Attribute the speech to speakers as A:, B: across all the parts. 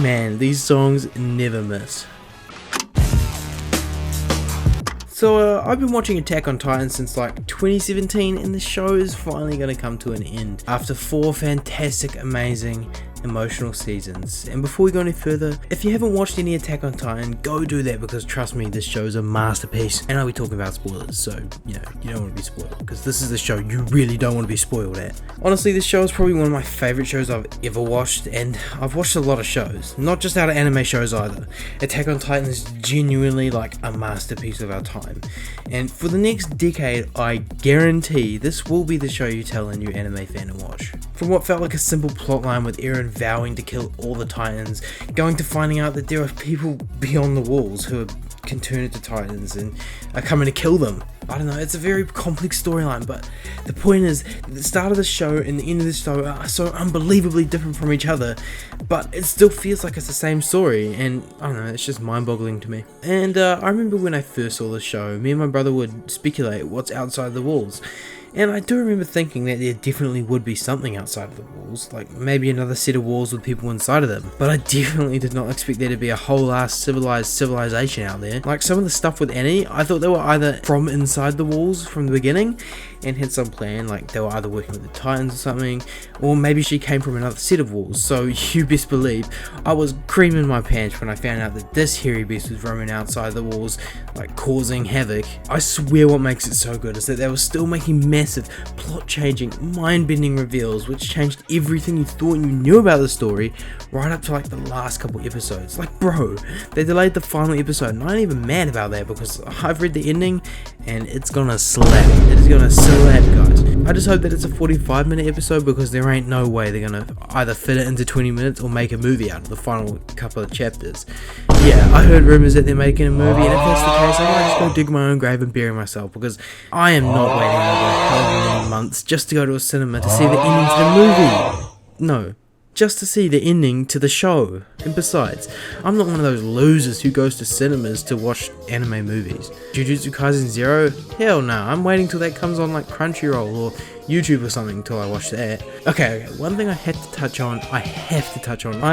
A: Man, these songs never miss. So I've been watching Attack on Titan since like 2017, and the show is finally going to come to an end after 4 fantastic, amazing, emotional seasons. And before we go any further, if you haven't watched any Attack on Titan, go do that, because trust me, this show is a masterpiece. And I'll be talking about spoilers, so you know, you don't want to be spoiled, because this is the show you really don't want to be spoiled at. Honestly, this show is probably one of my favorite shows I've ever watched, and I've watched a lot of shows, not just out of anime shows either. Attack on Titan is genuinely like a masterpiece of our time, and for the next decade, I guarantee this will be the show you tell a new anime fan to watch. From what felt like a simple plotline with Eren vowing to kill all the Titans, going to finding out that there are people beyond the walls who can turn into Titans and are coming to kill them. I don't know, it's a very complex storyline, but the point is, the start of the show and the end of the show are so unbelievably different from each other, but it still feels like it's the same story, and I don't know, it's just mind-boggling to me. And I remember when I first saw the show, me and my brother would speculate what's outside the walls. And I do remember thinking that there definitely would be something outside of the walls, like maybe another set of walls with people inside of them. But I definitely did not expect there to be a whole ass civilization out there. Like some of the stuff with Annie, I thought they were either from inside the walls from the beginning and had some plan, like they were either working with the Titans or something, or maybe she came from another set of walls. So you best believe I was creaming my pants when I found out that this hairy beast was roaming outside the walls, like causing havoc. I swear what makes it so good is that they were still making massive, plot-changing, mind-bending reveals which changed everything you thought you knew about the story right up to like the last couple episodes. Like bro, they delayed the final episode, and I ain't even mad about that because I've read the ending and it's gonna slap. It is gonna slap, guys. I just hope that it's a 45-minute episode, because there ain't no way they're gonna either fit it into 20 minutes or make a movie out of the final couple of chapters. Yeah, I heard rumors that they're making a movie, and if that's the case, I might just go dig my own grave and bury myself, because I am not waiting another however many months just to go to a cinema to see the ending to the movie. No, just to see the ending to the show. And besides, I'm not one of those losers who goes to cinemas to watch anime movies. Jujutsu Kaisen Zero? Hell no, I'm waiting till that comes on like Crunchyroll or YouTube or something till I watch that. Okay, one thing I have to touch on, I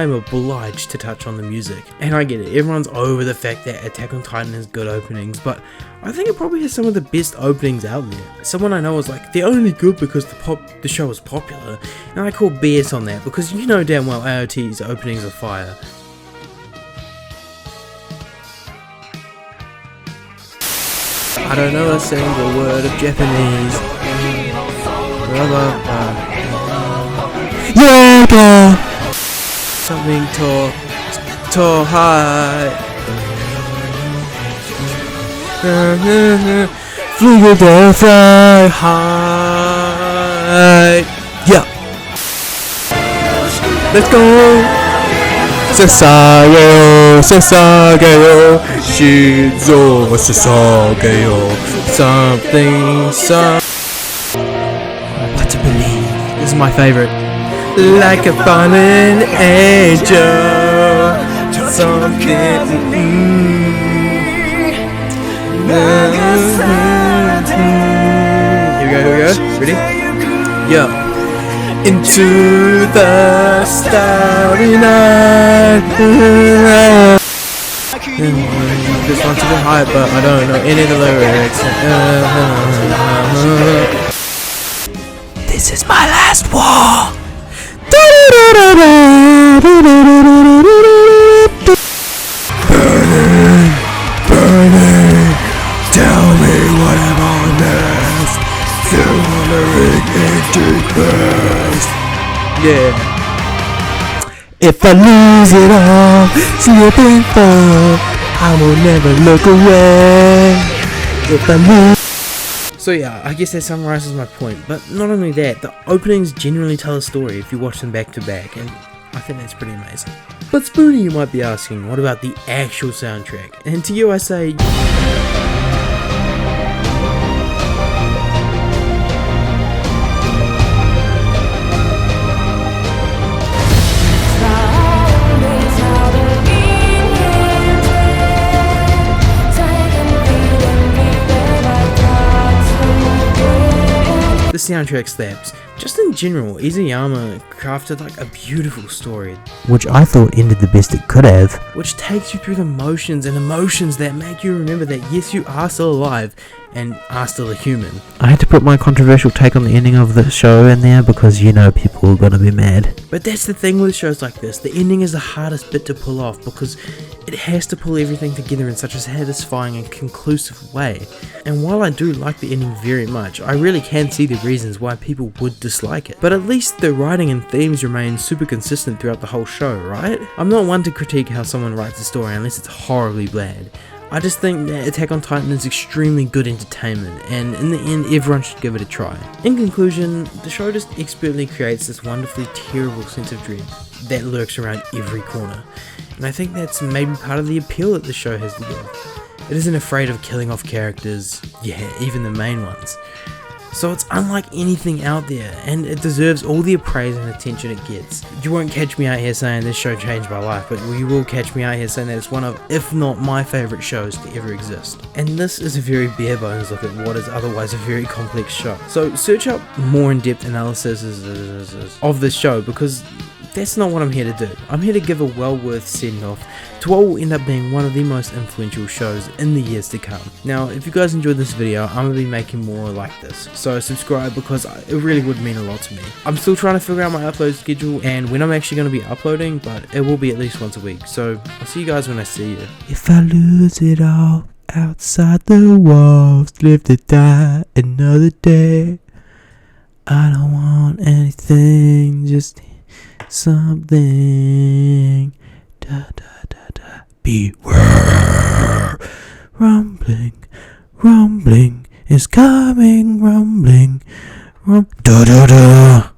A: am obliged to touch on the music. And I get it, everyone's over the fact that Attack on Titan has good openings, but I think it probably has some of the best openings out there. Someone I know was like, they're only good because the show was popular, and I call BS on that, because you know damn well AOT's openings are fire. I don't know a single word of Japanese. Yoga! Something to high. Flew down fly high. Yeah. Let's go. Sasageo, Sasageo, Shizo, Sasageo, something. What to believe? This is my favorite. Like a fallen angel, something. Here we go. Ready? Yeah. Into the starry night. This one's a bit high, but I don't know any of the lyrics. This is my last war. Burning, burning. Tell me what I'm on next. Simmering into burst. Yeah. If I lose it all, see it in fall, I will never look away. If I lose. So yeah, I guess that summarizes my point, but not only that, the openings genuinely tell a story if you watch them back to back, and I think that's pretty amazing. But Spoonie, you might be asking, what about the actual soundtrack? And to you I say... The soundtrack slaps. Just in general, Izuyama crafted like a beautiful story, which I thought ended the best it could have, which takes you through the motions and emotions that make you remember that yes, you are still alive and are still a human. I had to put my controversial take on the ending of the show in there because you know people are gonna be mad. But that's the thing with shows like this, the ending is the hardest bit to pull off because it has to pull everything together in such a satisfying and conclusive way. And while I do like the ending very much, I really can see the reasons why people would dislike it. But at least the writing and themes remain super consistent throughout the whole show, right? I'm not one to critique how someone writes a story unless it's horribly bad. I just think that Attack on Titan is extremely good entertainment, and in the end everyone should give it a try. In conclusion, the show just expertly creates this wonderfully terrible sense of dread that lurks around every corner, and I think that's maybe part of the appeal that the show has to give. It isn't afraid of killing off characters, yeah, even the main ones. So it's unlike anything out there, and it deserves all the praise and attention it gets. You won't catch me out here saying this show changed my life, but you will catch me out here saying that it's one of, if not my favourite shows to ever exist. And this is a very bare bones look at what is otherwise a very complex show. So search up more in-depth analysis of this show, because that's not what I'm here to do. I'm here to give a well worth send off to what will end up being one of the most influential shows in the years to come. Now, if you guys enjoyed this video, I'm going to be making more like this, so subscribe because it really would mean a lot to me. I'm still trying to figure out my upload schedule and when I'm actually going to be uploading, but it will be at least once a week, so I'll see you guys when I see you. If I lose it all outside the walls, live to die another day, I don't want anything, just something. Da da da da. Beware. Rumbling, rumbling is coming. Rumbling, da da da.